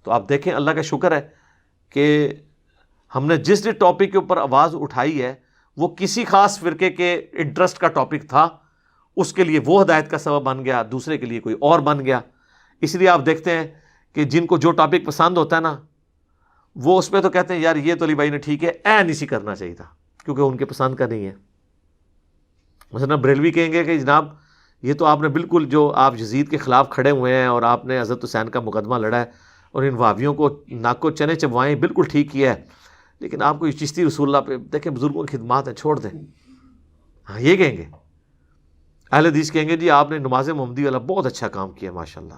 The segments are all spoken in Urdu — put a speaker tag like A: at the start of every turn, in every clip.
A: تو آپ دیکھیں اللہ کا شکر ہے کہ ہم نے جس ٹاپک کے اوپر آواز اٹھائی ہے وہ کسی خاص فرقے کے انٹرسٹ کا ٹاپک تھا، اس کے لیے وہ ہدایت کا سبب بن گیا، دوسرے کے لیے کوئی اور بن گیا. اس لیے آپ دیکھتے ہیں کہ جن کو جو ٹاپک پسند ہوتا ہے نا، وہ اس پہ تو کہتے ہیں یار یہ تو علی بھائی نے ٹھیک ہے، این اسی کرنا چاہیے تھا، کیونکہ ان کے پسند کا نہیں ہے. مثلا بریلوی کہیں گے کہ جناب یہ تو آپ نے بالکل، جو آپ یزید کے خلاف کھڑے ہوئے ہیں اور آپ نے حضرت حسین کا مقدمہ لڑا ہے اور ان وہابیوں کو ناک کو چنے چبوائیں، بالکل ٹھیک کیا ہے، لیکن آپ کو یہ چشتی رسول اللہ پہ دیکھیں بزرگوں کی خدمات ہیں، چھوڑ دیں. ہاں یہ کہیں گے. اہل حدیث کہیں گے جی آپ نے نماز محمدی والا بہت اچھا کام کیا، ماشاءاللہ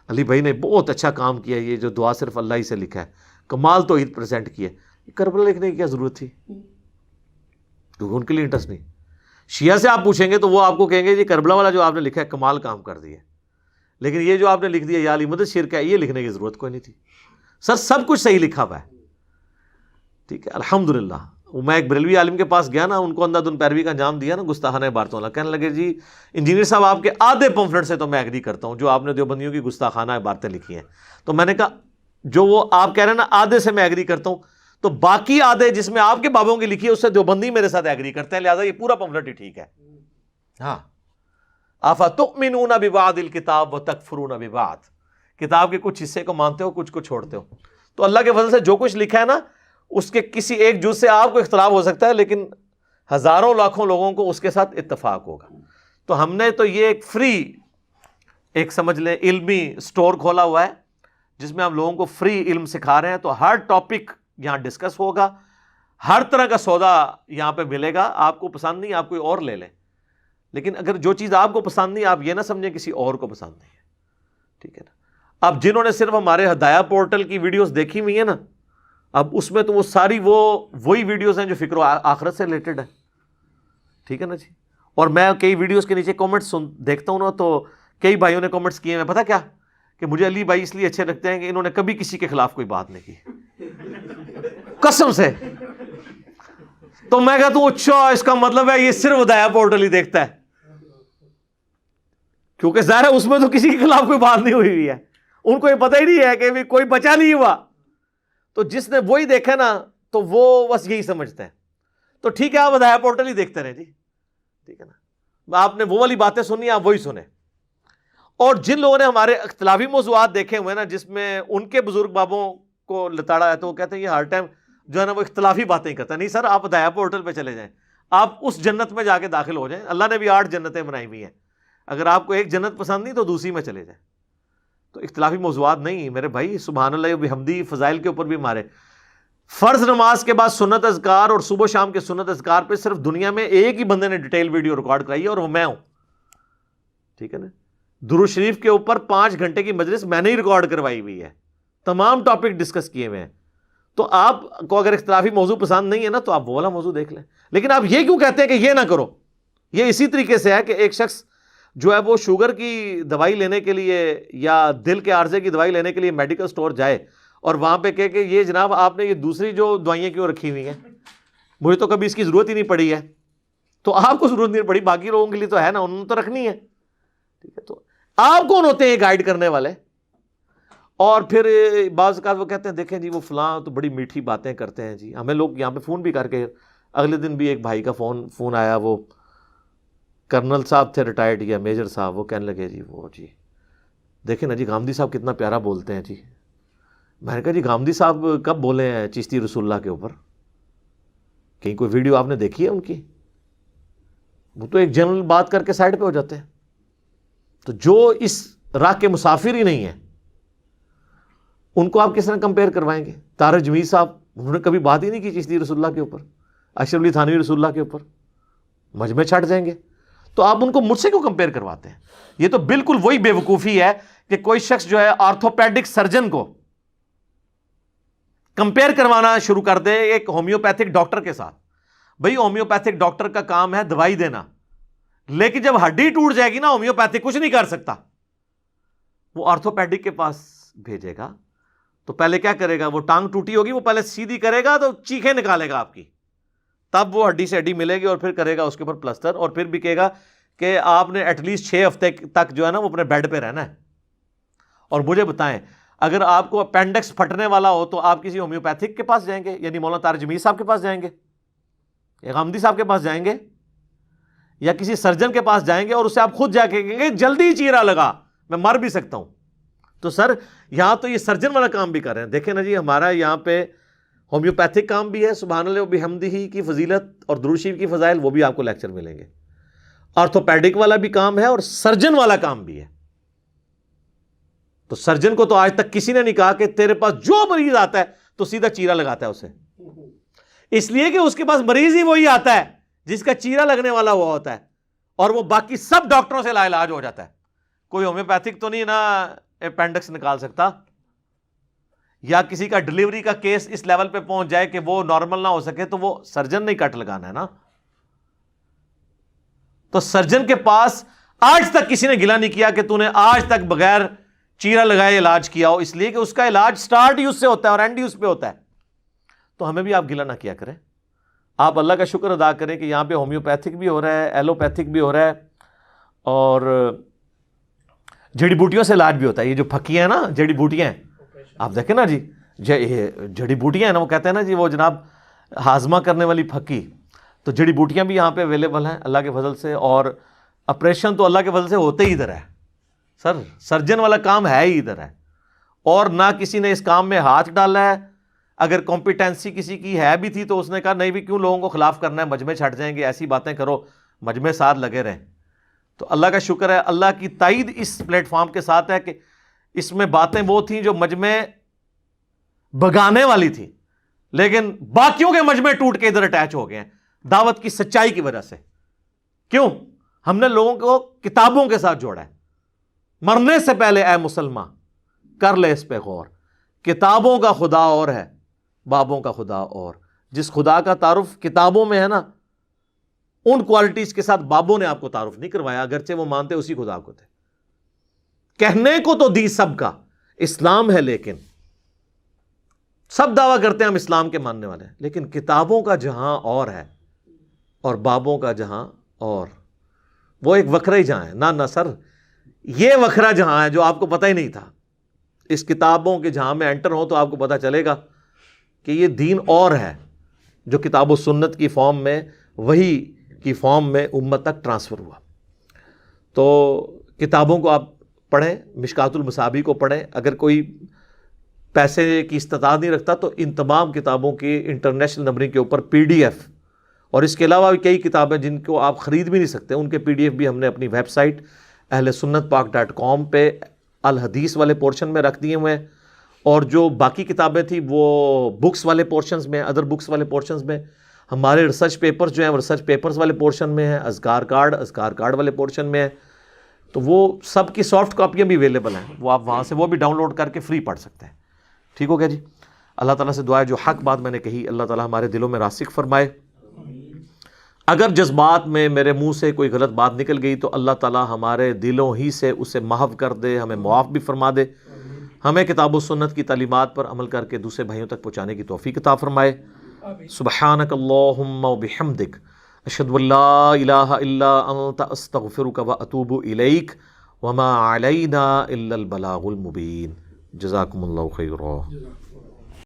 A: علی بھائی نے بہت اچھا کام کیا، یہ جو دعا صرف اللہ ہی سے لکھا ہے، کمال توحید پریزنٹ کیا. کربلا لکھنے کی کیا ضرورت تھی؟ کیونکہ ان کے لیے انٹرسٹ نہیں. شیعہ سے آپ پوچھیں گے تو وہ آپ کو کہیں گے جی کربلا والا جو آپ نے لکھا ہے کمال کام کر دیا، لیکن یہ جو آپ نے لکھ دیا یا علی مدد شرک ہے، یہ لکھنے کی ضرورت کوئی نہیں تھی. سر سب کچھ صحیح لکھا ہوا ہے، ٹھیک ہے الحمدللہ. میں ایک بریلوی عالم کے پاس گیا نا، ان کو اندھا دھند پیروی کا انجام دیا نا گستاخانہ عبارتوں والا. کہنے لگے جی انجینئر صاحب آپ کے آدھے پمفلٹ سے تو میں ایگری کرتا ہوں جو آپ نے دیوبندیوں کی گستاخانہ عبارتیں لکھی ہیں. تو میں نے کہا جو وہ آپ کہہ رہے ہیں نا آدھے سے میں ایگری کرتا ہوں، تو باقی آدھے جس میں آپ کے بابوں کی لکھی ہے اس سے دیوبندی میرے ساتھ ایگری کرتے ہیں، لہٰذا یہ پورا پمفلٹ ہی ٹھیک ہے. ہاں افتؤمنون ببعض الکتاب وتکفرون ببعض، کتاب کے کچھ حصے کو مانتے ہو، کچھ کو چھوڑتے ہو. تو اللہ کے فضل سے جو کچھ لکھا ہے نا اس کے کسی ایک جز سے آپ کو اختلاف ہو سکتا ہے، لیکن ہزاروں لاکھوں لوگوں کو اس کے ساتھ اتفاق ہوگا. تو ہم نے تو یہ ایک فری، ایک سمجھ لیں علمی سٹور کھولا ہوا ہے جس میں ہم لوگوں کو فری علم سکھا رہے ہیں. تو ہر ٹاپک یہاں ڈسکس ہوگا، ہر طرح کا سودا یہاں پہ ملے گا. آپ کو پسند نہیں آپ کوئی اور لے لیں، لیکن اگر جو چیز آپ کو پسند نہیں آپ یہ نہ سمجھیں کسی اور کو پسند نہیں ہے، ٹھیک ہے نا. اب جنہوں نے صرف ہمارے ہدایہ پورٹل کی ویڈیوز دیکھی ہوئی ہیں نا، اب اس میں تو وہ ساری وہی ویڈیوز ہیں جو فکر و آخرت سے ریلیٹڈ ہے، ٹھیک ہے نا جی. اور میں کئی ویڈیوز کے نیچے کامنٹس دیکھتا ہوں نا، تو کئی بھائیوں نے کامنٹس کیے ہیں، پتہ کیا کہ مجھے علی بھائی اس لیے اچھے لگتے ہیں کہ انہوں نے کبھی کسی کے خلاف کوئی بات نہیں کی، قسم سے. تو میں کہتا ہوں اچھا اس کا مطلب ہے یہ صرف ہدایہ پورٹل ہی دیکھتا ہے، کیونکہ ظاہر ہے اس میں تو کسی کے خلاف کوئی بات نہیں ہوئی ہے، ان کو یہ پتہ ہی نہیں ہے کہ کوئی بچا نہیں ہوا. تو جس نے وہی دیکھا نا تو وہ بس یہی سمجھتے ہیں. تو ٹھیک ہے آپ ہدایہ پورٹل ہی دیکھتے رہے جی، ٹھیک ہے نا. آپ نے وہ والی باتیں سنی آپ وہی سنیں. اور جن لوگوں نے ہمارے اختلافی موضوعات دیکھے ہوئے نا جس میں ان کے بزرگ بابوں کو لتاڑا ہے، تو وہ کہتے ہیں یہ ہر ٹائم جو ہے نا وہ اختلافی باتیں کرتا ہے. نہیں سر، آپ ہدایہ پورٹل پہ چلے جائیں، آپ اس جنت میں جا کے داخل ہو جائیں. اللہ نے بھی 8 جنتیں بنائی ہوئی ہیں، اگر آپ کو ایک جنت پسند نہیں تو دوسری میں چلے جائیں. تو اختلافی موضوعات نہیں میرے بھائی. سبحان اللہ بحمدی فضائل کے اوپر بھی ہمارے فرض نماز کے بعد سنت اذکار اور صبح شام کے سنت اذکار پہ صرف دنیا میں ایک ہی بندے نے ڈیٹیل ویڈیو ریکارڈ کرائی ہے اور وہ میں ہوں، ٹھیک ہے نا. درود شریف کے اوپر 5 گھنٹے کی مجلس میں نے ہی ریکارڈ کروائی ہوئی ہے، تمام ٹاپک ڈسکس کیے ہوئے ہیں. تو آپ کو اگر اختلافی موضوع پسند نہیں ہے نا تو آپ وہ والا موضوع دیکھ لیں. لیکن آپ یہ کیوں کہتے ہیں کہ یہ نہ کرو؟ یہ اسی طریقے سے ہے کہ ایک شخص جو ہے وہ شوگر کی دوائی لینے کے لیے یا دل کے عارضے کی دوائی لینے کے لیے میڈیکل سٹور جائے اور وہاں پہ کہے کہ یہ جناب آپ نے یہ دوسری جو دوائیاں کیوں رکھی ہوئی ہیں، مجھے تو کبھی اس کی ضرورت ہی نہیں پڑی ہے. تو آپ کو ضرورت نہیں پڑی، باقی لوگوں کے لیے تو ہے نا، انہوں نے تو رکھنی ہے، ٹھیک ہے. تو آپ کون ہوتے ہیں گائیڈ کرنے والے؟ اور پھر بعض اوقات وہ کہتے ہیں دیکھیں جی وہ فلاں تو بڑی میٹھی باتیں کرتے ہیں جی. ہمیں لوگ یہاں پہ فون بھی کر کے، اگلے دن بھی ایک بھائی کا فون آیا، وہ کرنل صاحب تھے ریٹائرڈ یا میجر صاحب، وہ کہنے لگے جی وہ جی دیکھیں نا جی گامدی صاحب کتنا پیارا بولتے ہیں جی. میں نے کہا جی گامدی صاحب کب بولے ہیں چشتی رسول اللہ کے اوپر؟ کہیں کوئی ویڈیو آپ نے دیکھی ہے ان کی؟ وہ تو ایک جنرل بات کر کے سائڈ پہ ہو جاتے ہیں. تو جو اس راہ کے مسافر ہی نہیں ہیں ان کو آپ کس طرح کمپیئر کروائیں گے؟ طارق جمیل صاحب انہوں نے کبھی بات ہی نہیں کی چشتی رسول اللہ کے اوپر، اشرف علی تھانوی رسول اللہ کے اوپر، مجمع چھٹ جائیں گے. تو آپ ان کو مجھ سے کیوں کمپیئر کرواتے ہیں؟ یہ تو بالکل وہی بے وقوفی ہے کہ کوئی شخص جو ہے آرتھوپیڈک سرجن کو کمپیئر کروانا شروع کر دے ایک ہومیوپیتھک ڈاکٹر کے ساتھ. بھئی ہومیوپیتھک ڈاکٹر کا کام ہے دوائی دینا، لیکن جب ہڈی ٹوٹ جائے گی نا ہومیوپیتھک کچھ نہیں کر سکتا، وہ آرتھوپیڈک کے پاس بھیجے گا. تو پہلے کیا کرے گا؟ وہ ٹانگ ٹوٹی ہوگی وہ پہلے سیدھی کرے گا تو چیخیں نکالے گا آپ کی، تب وہ ہڈی سے ہڈی ملے گی اور پھر کرے گا اس کے اوپر پلسٹر، اور پھر بھی کہے گا کہ آپ نے ایٹ لیسٹ 6 ہفتے تک جو ہے نا وہ اپنے بیڈ پہ رہنا ہے. اور مجھے بتائیں اگر آپ کو اپینڈکس پھٹنے والا ہو تو آپ کسی ہومیوپیتھک کے پاس جائیں گے، یعنی مولانا طارق جمیل صاحب کے پاس جائیں گے، یا غامدی صاحب کے پاس جائیں گے، یا کسی سرجن کے پاس جائیں گے اور اسے آپ خود جا کے کہیں گے جلدی چیرا لگا، میں مر بھی سکتا ہوں؟ تو سر یہاں تو یہ سرجن والا کام بھی کر رہے ہیں. دیکھیں نا جی، ہمارا یہاں پہ ہومیوپیتھک کام بھی ہے، سبحان اللہ و بحمدہ کی فضیلت اور درود شریف کی فضائل، وہ بھی آپ کو لیکچر ملیں گے. آرتھوپیڈک والا بھی کام ہے اور سرجن والا کام بھی ہے. تو سرجن کو تو آج تک کسی نے نہیں کہا کہ تیرے پاس جو مریض آتا ہے تو سیدھا چیرا لگاتا ہے اسے، اس لیے کہ اس کے پاس مریض ہی وہی آتا ہے جس کا چیرا لگنے والا ہوا ہوتا ہے، اور وہ باقی سب ڈاکٹروں سے لا علاج ہو جاتا ہے. کوئی ہومیوپیتھک تو نہیں نا اپینڈکس نکال سکتا، یا کسی کا ڈلیوری کا کیس اس لیول پہ پہنچ جائے کہ وہ نارمل نہ ہو سکے تو وہ سرجن نہیں کٹ لگانا ہے نا. تو سرجن کے پاس آج تک کسی نے گلا نہیں کیا کہ تو نے آج تک بغیر چیرا لگائے علاج کیا ہو، اس لیے کہ اس کا علاج سٹارٹ ہی اس سے ہوتا ہے اور اینڈ ہی اس پہ ہوتا ہے. تو ہمیں بھی آپ گلا نہ کیا کریں. آپ اللہ کا شکر ادا کریں کہ یہاں پہ ہومیوپیتھک بھی ہو رہا ہے، ایلوپیتھک بھی ہو رہا ہے، اور جڑی بوٹیوں سے علاج بھی ہوتا ہے. یہ جو پھکیاں ہیں نا، جڑی بوٹیاں ہیں، آپ دیکھیں نا جی، جڑی بوٹیاں ہیں نا، وہ کہتے ہیں نا جی وہ جناب ہاضمہ کرنے والی پھکی، تو جڑی بوٹیاں بھی یہاں پہ اویلیبل ہیں اللہ کے فضل سے. اور آپریشن تو اللہ کے فضل سے ہوتے ہی ادھر ہے سر، سرجن والا کام ہے ہی ادھر ہے، اور نہ کسی نے اس کام میں ہاتھ ڈالا ہے. اگر کمپیٹنسی کسی کی ہے بھی تھی تو اس نے کہا نہیں بھی کیوں لوگوں کو خلاف کرنا ہے، مجمع چھٹ جائیں گے، ایسی باتیں کرو، مجمع ساتھ لگے رہیں. تو اللہ کا شکر ہے، اللہ کی تائید اس پلیٹ فارم کے ساتھ ہے کہ اس میں باتیں وہ تھیں جو مجمع بگانے والی تھی، لیکن باقیوں کے مجمع ٹوٹ کے ادھر اٹیچ ہو گئے ہیں دعوت کی سچائی کی وجہ سے. کیوں؟ ہم نے لوگوں کو کتابوں کے ساتھ جوڑا ہے. مرنے سے پہلے اے مسلمان کر لے اس پہ غور، کتابوں کا خدا اور ہے، بابوں کا خدا اور. جس خدا کا تعارف کتابوں میں ہے نا، ان کوالٹیز کے ساتھ بابوں نے آپ کو تعارف نہیں کروایا، اگرچہ وہ مانتے اسی خدا کو تھے. کہنے کو تو دی سب کا اسلام ہے، لیکن سب دعویٰ کرتے ہیں ہم اسلام کے ماننے والے ہیں، لیکن کتابوں کا جہاں اور ہے اور بابوں کا جہاں اور. وہ ایک وکھرا ہی جہاں ہے. نہ سر، یہ وکھرا جہاں ہے جو آپ کو پتہ ہی نہیں تھا. اس کتابوں کے جہاں میں انٹر ہوں تو آپ کو پتہ چلے گا کہ یہ دین اور ہے جو کتاب و سنت کی فارم میں، وہی کی فارم میں امت تک ٹرانسفر ہوا. تو کتابوں کو آپ پڑھیں، مشکات المصابیح کو پڑھیں. اگر کوئی پیسے کی استطاعت نہیں رکھتا تو ان تمام کتابوں کی انٹرنیشنل نمبرنگ کے اوپر PDF، اور اس کے علاوہ بھی کئی کتابیں جن کو آپ خرید بھی نہیں سکتے، ان کے PDF بھی ہم نے اپنی ویب سائٹ ahlsunnatpak.com پہ الحدیث والے پورشن میں رکھ دیے ہوئے ہیں. اور جو باقی کتابیں تھیں وہ بکس والے پورشنز میں، ادر بکس والے پورشنز میں. ہمارے ریسرچ پیپرز جو ہیں وہ ریسرچ پیپرز والے پورشن میں ہیں، اذکار کارڈ والے پورشن میں ہیں. تو وہ سب کی سافٹ کاپیاں بھی اویلیبل ہیں، وہ آپ وہاں سے وہ بھی ڈاؤن لوڈ کر کے فری پڑھ سکتے ہیں. ٹھیک ہو گیا جی. اللہ تعالیٰ سے دعا ہے جو حق بات میں نے کہی اللہ تعالیٰ ہمارے دلوں میں راسخ فرمائے. اگر جذبات میں میرے منہ سے کوئی غلط بات نکل گئی تو اللہ تعالیٰ ہمارے دلوں ہی سے اسے محو کر دے، ہمیں معاف بھی فرما دے، ہمیں کتاب و سنت کی تعلیمات پر عمل کر کے دوسرے بھائیوں تک پہنچانے کی توفیق عطا فرمائے. سبحانک اللہم و بحمدک، اشہد ان لا الہ الا انت، استغفرک و اتوب الیک، وما علینا الا البلاغ المبین. جزاکم اللہ خیرا.